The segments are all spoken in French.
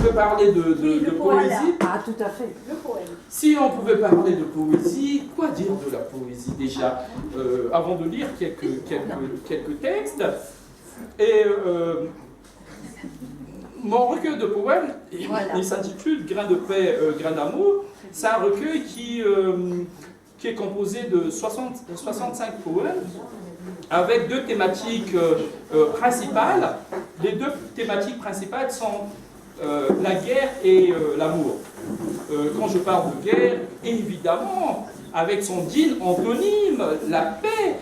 pouvait parler de poésie, Ah, tout à fait. Le poème. si on pouvait parler de poésie, quoi dire de la poésie déjà? Avant de lire quelques textes, et mon recueil de poèmes, il s'intitule Grain de paix, grain d'amour. C'est un recueil qui est composé de 65 poèmes avec deux thématiques principales. Les deux thématiques principales sont la guerre et l'amour. Quand je parle de guerre, évidemment, avec son digne antonyme, la paix,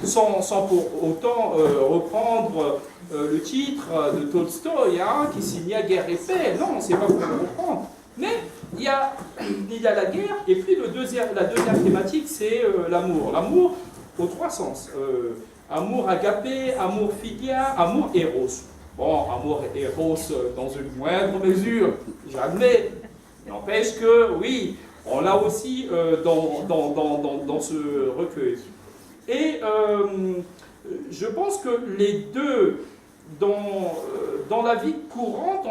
sans pour autant reprendre le titre de Tolstoï, hein, qui signait Guerre et paix. Non, c'est pas pour le reprendre. Mais il y a la guerre, et puis la deuxième thématique, c'est l'amour. L'amour aux trois sens. Amour agapé, amour philia, amour éros. Bon, amour éros dans une moindre mesure, j'admets. N'empêche que, oui, on l'a aussi dans ce recueil. Et je pense que les deux, dans la vie courante,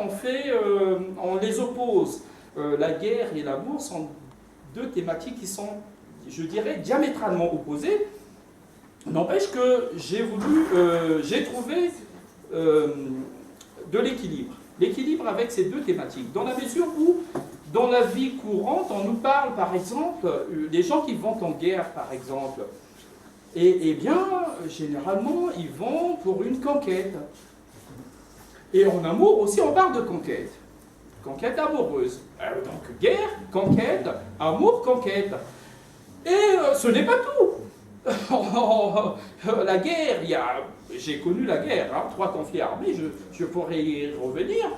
on les oppose. La guerre et l'amour sont deux thématiques qui sont, je dirais, diamétralement opposées. N'empêche que j'ai trouvé de l'équilibre. L'équilibre avec ces deux thématiques. Dans la mesure où, dans la vie courante, on nous parle, par exemple, des gens qui vont en guerre, par exemple. Et bien, généralement, ils vont pour une conquête. Et en amour aussi, on parle de conquête. Conquête amoureuse. Donc, guerre, conquête, amour, conquête. Et ce n'est pas tout. La guerre, j'ai connu la guerre, hein, 3 conflits armés, je pourrais y revenir.